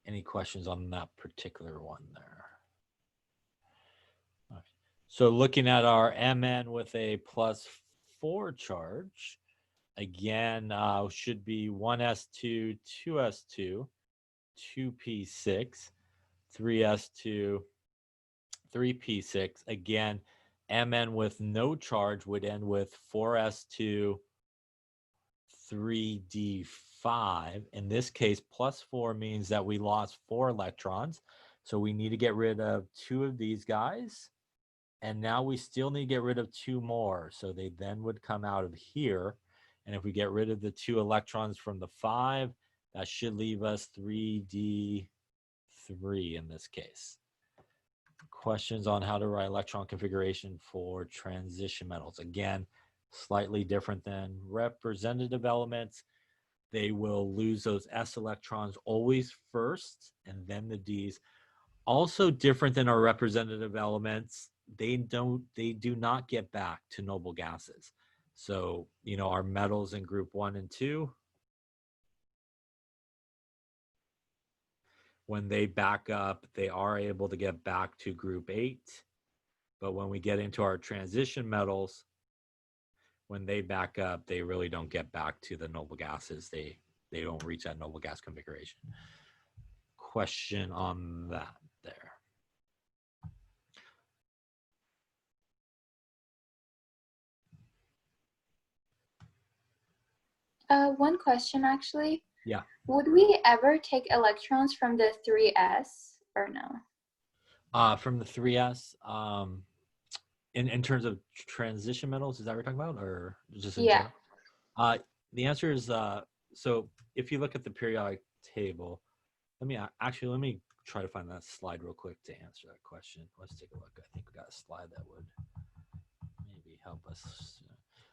Any questions on that particular one there? Okay. So looking at our Mn with a +4 charge, again, should be 1s2, 2s2, 2p6, 3s2, 3p6. Again, Mn with no charge would end with 4s2, 3d5. In this case, +4 means that we lost 4 electrons. So we need to get rid of 2 of these guys. And now we still need to get rid of 2 more. So they then would come out of here. And if we get rid of the 2 electrons from the 5, that should leave us 3d3 in this case. Questions on how to write electron configuration for transition metals. Again, slightly different than representative elements. They will lose those s electrons always first and then the d's. Also different than our representative elements, they do not get back to noble gases. So, you know, our metals in group 1 and 2, when they back up, they are able to get back to group 8. But when we get into our transition metals, when they back up, they really don't get back to the noble gases. They don't reach that noble gas configuration. Question on that there. One question actually. Yeah. Would we ever take electrons from the 3s or no? From the 3s, in terms of transition metals, is that what you're talking about, or just in Yeah. general? The answer is so if you look at the periodic table, let me try to find that slide real quick to answer that question. Let's take a look. I think we got a slide that would maybe help us.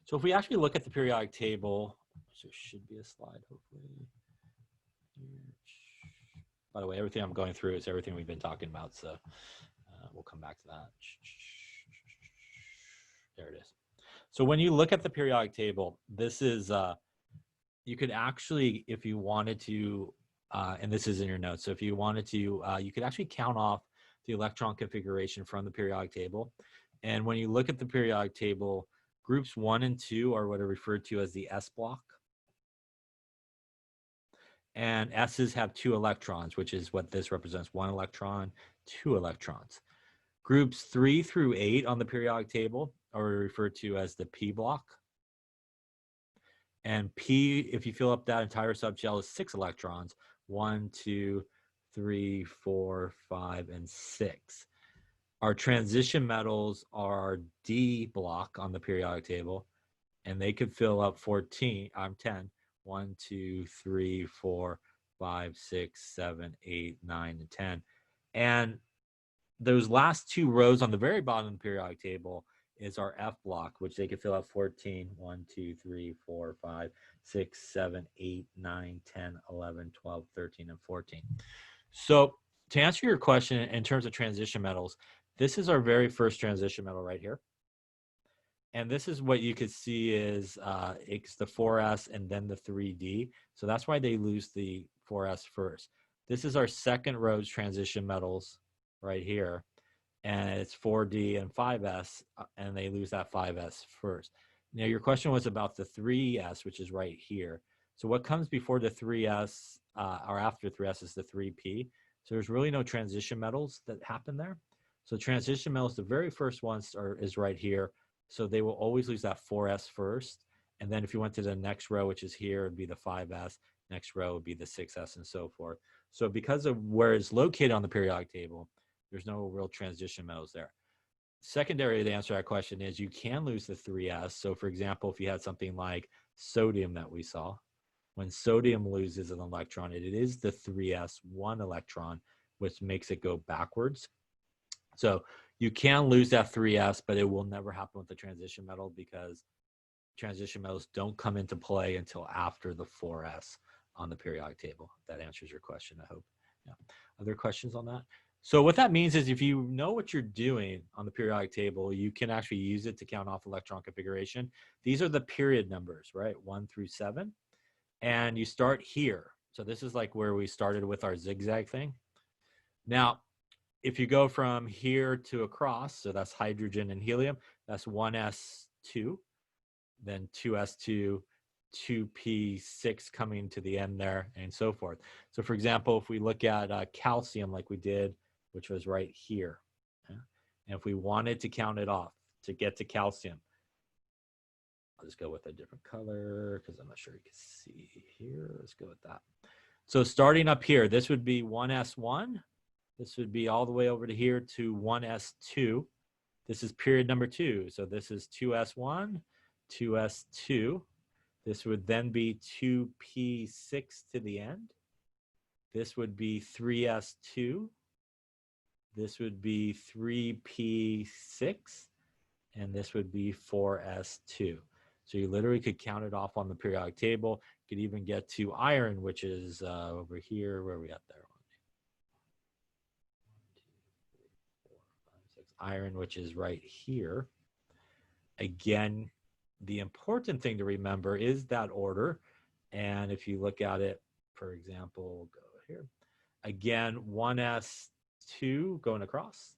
So if we actually look at the periodic table, there should be a slide hopefully. By the way, everything I'm going through is everything we've been talking about, so we'll come back to that. There it is. So when you look at the periodic table, this is, you could actually, if you wanted to, and this is in your notes, so if you wanted to, you could actually count off the electron configuration from the periodic table. And when you look at the periodic table, groups 1 and 2 are what are referred to as the S block. And S's have 2 electrons, which is what this represents, 1 electron, 2 electrons. Groups 3 through 8 on the periodic table are referred to as the P block. And P, if you fill up that entire subshell, is 6 electrons, 1, 2, 3, 4, 5, and 6. Our transition metals are D block on the periodic table, and they could fill up 10. 1, 2, 3, 4, 5, 6, 7, 8, 9, and 10. And those last 2 rows on the very bottom of the periodic table is our F block, which they could fill out 14, 1, 2, 3, 4, 5, 6, 7, 8, 9, 10, 11, 12, 13, and 14. So to answer your question in terms of transition metals, this is our very first transition metal right here. And this is what you could see is it's the 4s and then the 3d. So that's why they lose the 4s first. This is our second row's transition metals right here. And it's 4d and 5s, and they lose that 5s first. Now your question was about the 3s, which is right here. So what comes before the 3s or after 3s is the 3p. So there's really no transition metals that happen there. So transition metals, the very first one is right here. So they will always lose that 4s first. And then if you went to the next row, which is here, it'd be the 5s. Next row would be the 6s and so forth. So because of where it's located on the periodic table, there's no real transition metals there. Secondary to answer that question is you can lose the 3s. So for example, if you had something like sodium that we saw, when sodium loses an electron, it is the 3s, 1 electron, which makes it go backwards. So you can lose that 3s, but it will never happen with the transition metal because transition metals don't come into play until after the 4s on the periodic table. If that answers your question, I hope. Yeah. Other questions on that? So what that means is if you know what you're doing on the periodic table, you can actually use it to count off electron configuration. These are the period numbers, right? 1 through 7. And you start here. So this is like where we started with our zigzag thing. Now, if you go from here to across, so that's hydrogen and helium, that's 1s2, then 2s2, 2p6 coming to the end there, and so forth. So for example, if we look at calcium like we did, which was right here, and if we wanted to count it off to get to calcium, I'll just go with a different color because I'm not sure you can see here. Let's go with that. So starting up here, this would be 1s1. This would be all the way over to here to 1s2. This is period number 2. So this is 2s1, 2s2. This would then be 2p6 to the end. This would be 3s2. This would be 3p6. And this would be 4s2. So you literally could count it off on the periodic table. You could even get to iron, which is over here. Where are we at there? 1, 2, 3, 4, 5, 6. Iron, which is right here. Again, the important thing to remember is that order. And if you look at it, for example, go here. Again, 1s2 going across,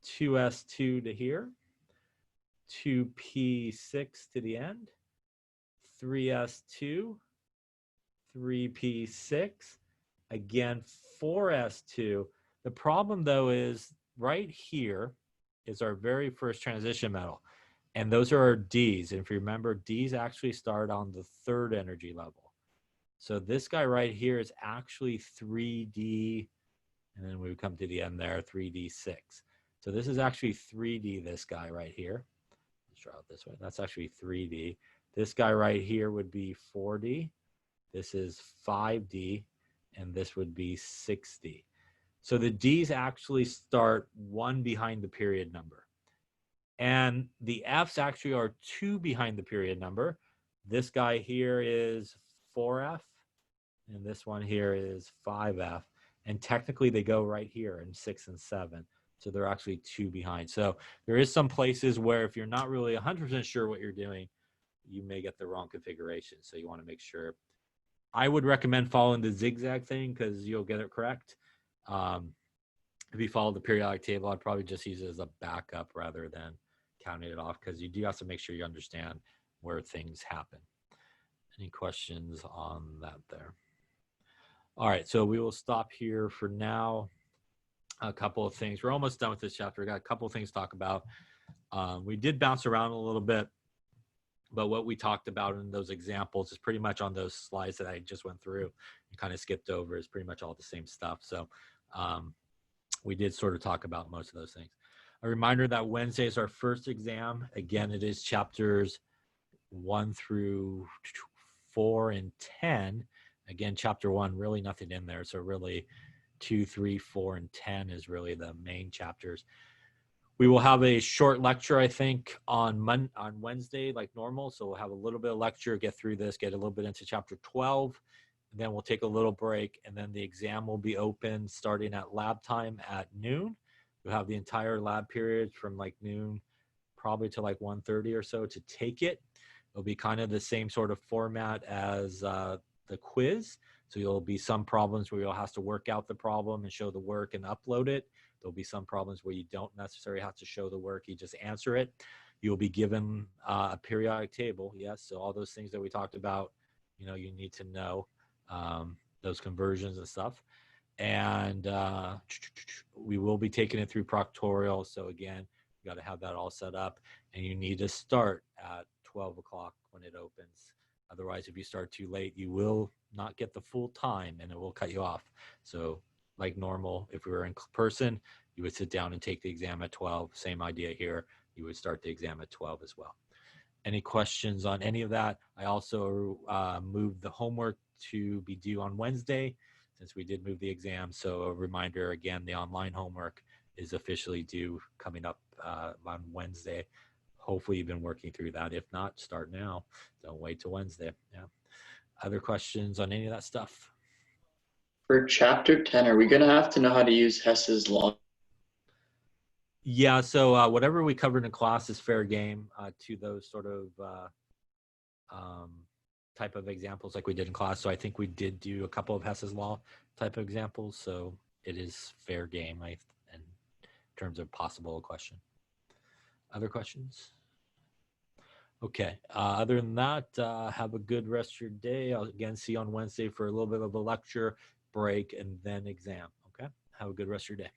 2s2 to here, 2p6 to the end, 3s2, 3p6, again 4s2. The problem though is right here is our very first transition metal, and those are our Ds. And if you remember, Ds actually start on the 3rd energy level. So this guy right here is actually 3D, and then we come to the end there, 3D6. So this is actually 3D, this guy right here. Let's draw it this way. That's actually 3D. This guy right here would be 4D. This is 5D, and this would be 6D. So the Ds actually start 1 behind the period number. And the Fs actually are 2 behind the period number. This guy here is 4F, and this one here is 5F. And technically they go right here in 6 and 7. So they're actually 2 behind. So there is some places where if you're not really 100% sure what you're doing, you may get the wrong configuration. So you want to make sure. I would recommend following the zigzag thing because you'll get it correct. If you follow the periodic table, I'd probably just use it as a backup rather than counting it off, because you do have to make sure you understand where things happen. Any questions on that there? All right, so we will stop here for now. A couple of things. We're almost done with this chapter. We got a couple of things to talk about. We did bounce around a little bit, but what we talked about in those examples is pretty much on those slides that I just went through and kind of skipped over. Is pretty much all the same stuff. So we did sort of talk about most of those things. A reminder that Wednesday is our first exam. Again, it is chapters 1 through 4 and 10. Again, chapter 1, really nothing in there. So really 2, 3, 4, and 10 is really the main chapters. We will have a short lecture, I think, on Wednesday, like normal. So we'll have a little bit of lecture, get through this, get a little bit into chapter 12. And then we'll take a little break, and then the exam will be open starting at lab time at noon. We'll have the entire lab period from like noon probably to like 1:30 or so to take it. It'll be kind of the same sort of format as the quiz. So there'll be some problems where you'll have to work out the problem and show the work and upload it. There'll be some problems where you don't necessarily have to show the work, you just answer it. You'll be given a periodic table, yes. So all those things that we talked about, you know, you need to know, those conversions and stuff. And we will be taking it through proctorial. So again, you got to have that all set up, and you need to start at 12 o'clock when it opens. Otherwise, if you start too late, you will not get the full time and it will cut you off. So like normal, if we were in person, you would sit down and take the exam at 12. Same idea here. You would start the exam at 12 as well. Any questions on any of that? I also moved the homework to be due on Wednesday since we did move the exam. So a reminder, again, the online homework is officially due coming up on Wednesday. Hopefully you've been working through that. If not, start now. Don't wait till Wednesday. Yeah. Other questions on any of that stuff? For chapter 10, are we going to have to know how to use Hess's law? Yeah, so whatever we covered in class is fair game to those sort of type of examples like we did in class. So I think we did do a couple of Hess's law type of examples. So it is fair game in terms of possible question. Other questions? Okay. Other than that, have a good rest of your day. I'll again see you on Wednesday for a little bit of a lecture break and then exam. Okay. Have a good rest of your day.